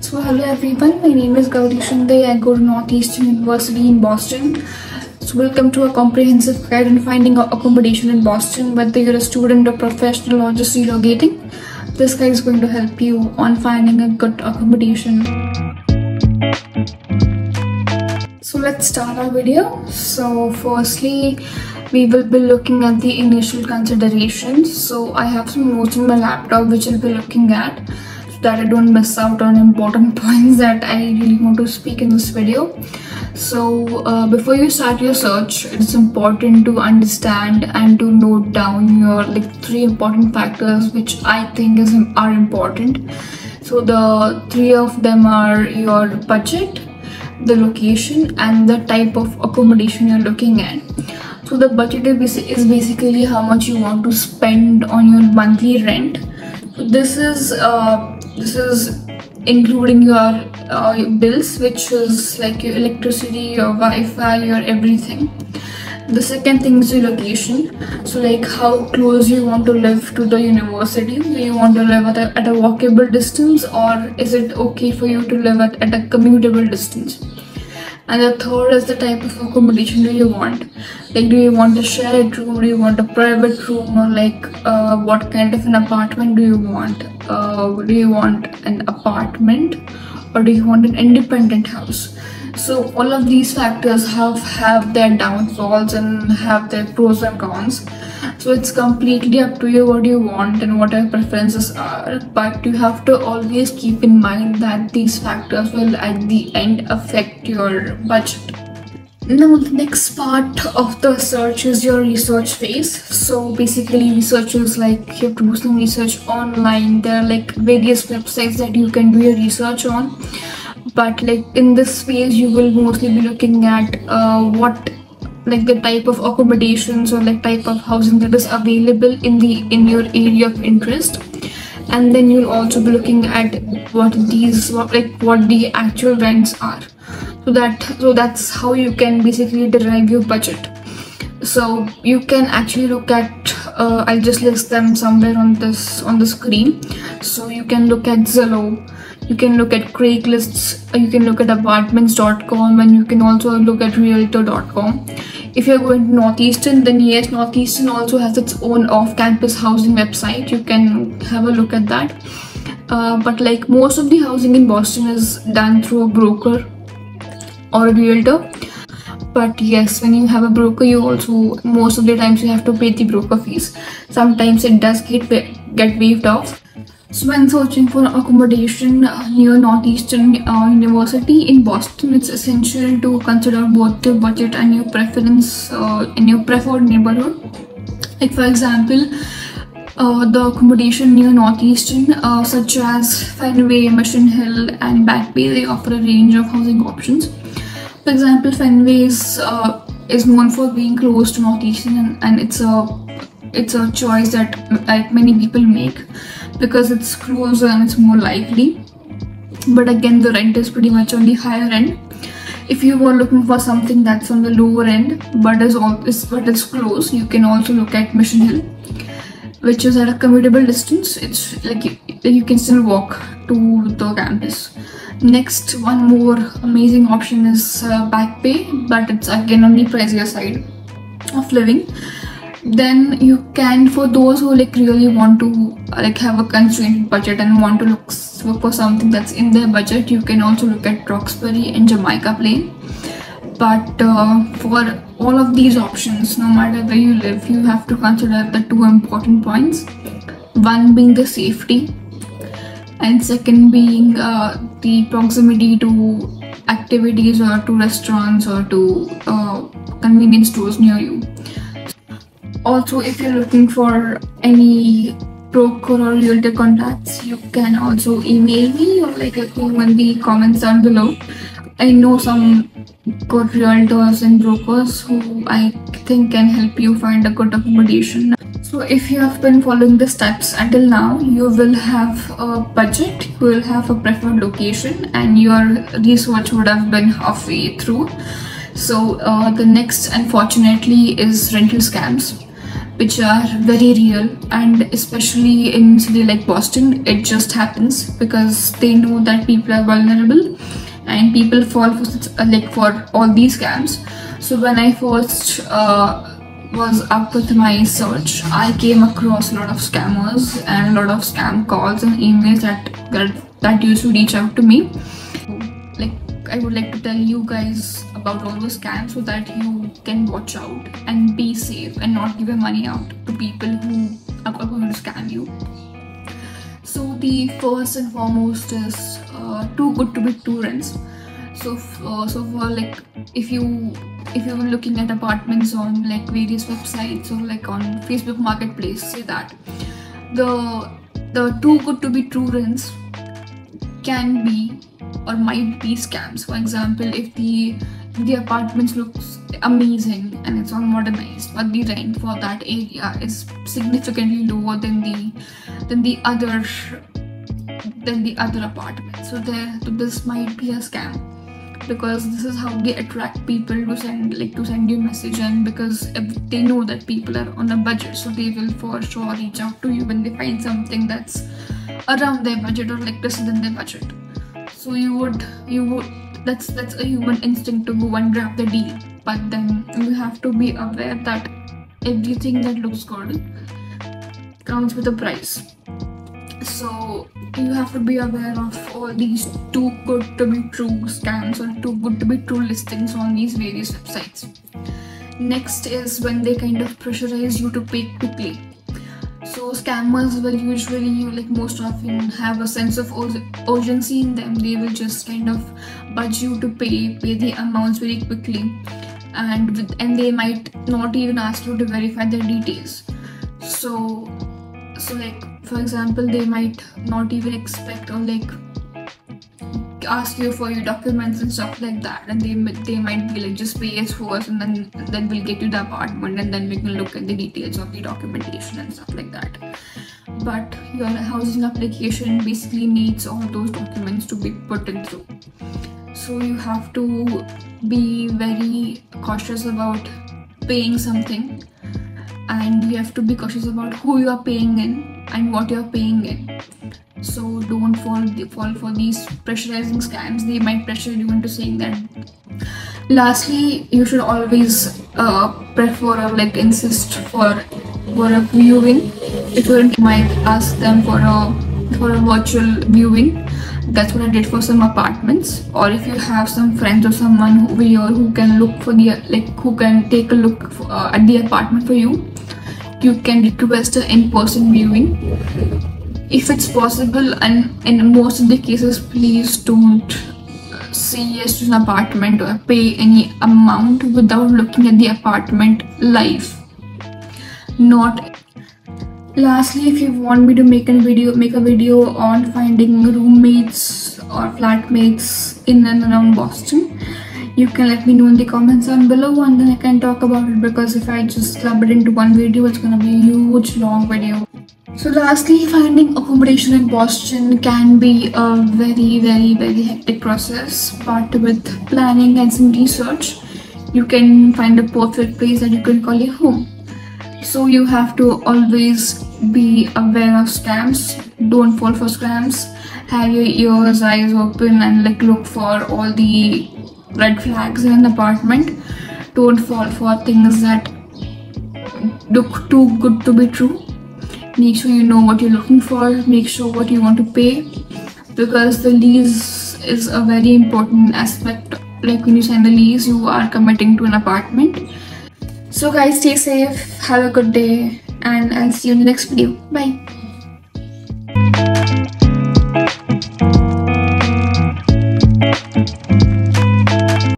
So hello everyone, my name is Gauri Shinde. I go to Northeastern University in Boston. So welcome to a comprehensive guide on finding accommodation in Boston. Whether you're a student or professional or just relocating, this guide is going to help you on finding a good accommodation. So let's start our video. So firstly, we will be looking at the initial considerations. So I have some notes in my laptop which I'll be looking at, that I don't miss out on important points that I really want to speak in this video. So before you start your search, it's important to understand and to note down your three important factors which I think are important. So the three of them are your budget, the location, and the type of accommodation you're looking at. So the budget is basically how much you want to spend on your monthly rent. This is including your bills, which is like your electricity, your Wi-Fi, your everything. The second thing is your location. So like how close you want to live to the university. Do you want to live at a walkable distance, or is it okay for you to live at a commutable distance? And the third is the type of accommodation do you want. Like, do you want a shared room, do you want a private room, or what kind of an apartment do you want? Do you want an apartment, or do you want an independent house? So all of these factors have their downfalls and have their pros and cons. So it's completely up to you what you want and what your preferences are, but you have to always keep in mind that these factors will at the end affect your budget. Now the next part of the search is your research phase. So basically research is like you have to do some research online. There are various websites that you can do your research on, but in this phase you will mostly be looking at the type of accommodations or type of housing that is available in your area of interest. And then you'll also be looking at what the actual rents are. So that's how you can basically derive your budget. So you can actually look at I'll just list them somewhere on the screen. So you can look at Zillow, you can look at Craigslist, you can look at apartments.com, and you can also look at Realtor.com. If you're going to Northeastern, then yes, Northeastern also has its own off-campus housing website. You can have a look at that. But most of the housing in Boston is done through a broker or a realtor. But yes, when you have a broker, you also most of the times you have to pay the broker fees. Sometimes it does get waived off. So when searching for accommodation near Northeastern University in Boston, it's essential to consider both your budget and your preference in your preferred neighborhood. Like for example, the accommodation near Northeastern, such as Fenway, Mission Hill, and Back Bay, they offer a range of housing options. For example, Fenway is known for being close to Northeastern, and it's a choice that many people make because it's closer and it's more lively. But again, the rent is pretty much on the higher end. If you were looking for something that's on the lower end but is close, you can also look at Mission Hill, which is at a commutable distance. It's you can still walk to the campus. Next, one more amazing option is Back Bay, but it's again on the pricier side of living. Then you can, for those who really want to have a constrained budget and want to look for something that's in their budget, you can also look at Roxbury and Jamaica Plain. But for all of these options, no matter where you live, you have to consider the two important points. One being the safety, and second being the proximity to activities or to restaurants or to convenience stores near you. Also, if you're looking for any broker or realtor contacts, you can also email me or let me know in the comments down below. I know some good realtors and brokers who I think can help you find a good accommodation. So if you have been following the steps until now, you will have a budget, you will have a preferred location, and your research would have been halfway through. So the next, unfortunately, is rental scams. which are very real, and especially in city like Boston, it just happens because they know that people are vulnerable and people fall for all these scams. So when I first was up with my search, I came across a lot of scammers and a lot of scam calls and emails that used to reach out to me. Like, I would like to tell you guys about all those scams so that you can watch out and be safe and not give your money out to people who are going to scam you. So the first and foremost is too good to be true rents. So for like, if you were looking at apartments on like various websites or like on Facebook Marketplace, say that the too good to be true rents can be or might be scams. For example, if the apartment looks amazing and it's all modernized, but the rent for that area is significantly lower than the other apartments, so this might be a scam, because this is how they attract people to send you a message. And because if they know that people are on a budget, so they will for sure reach out to you when they find something that's around their budget or like less than their budget. So you would that's a human instinct to go and grab the deal, but then you have to be aware that everything that looks good comes with a price. So you have to be aware of all these too good to be true scams or too good to be true listings on these various websites. Next is when they kind of pressurize you to pay quickly. So scammers will usually, like most often, have a sense of urgency in them. They will just kind of budge you to pay the amounts very quickly, and they might not even ask you to verify their details. So like, for example, they might not even expect or like ask you for your documents and stuff like that, and they might be like, just pay us first and then we'll get you the apartment and then we can look at the details of the documentation and stuff like that. But your housing application basically needs all those documents to be put in through. So you have to be very cautious about paying something, and you have to be cautious about who you are paying in and what you are paying in. So don't fall for these pressurizing scams. They might pressure you into saying that. Lastly, you should always prefer or like insist for a viewing. If you might ask them for a virtual viewing. That's what I did for some apartments. Or if you have some friends or someone who can look for who can take a look at the apartment for you, you can request an in-person viewing if it's possible. And in most of the cases, please don't say yes to an apartment or pay any amount without looking at the apartment live. Lastly, if you want me to make a video on finding roommates or flatmates in and around Boston, you can let me know in the comments down below, and then I can talk about it, because if I just club it into one video, it's gonna be a huge long video. So lastly, finding accommodation in Boston can be a very, very, very hectic process, but with planning and some research, you can find a perfect place that you can call your home. So you have to always be aware of scams. Don't fall for scams. Have your eyes open and like look for all the red flags in an apartment. Don't fall for things that look too good to be true. Make sure you know what you're looking for. Make sure what you want to pay, because the lease is a very important aspect. Like when you sign the lease, you are committing to an apartment. So guys, stay safe, have a good day, and I'll see you in the next video. Bye.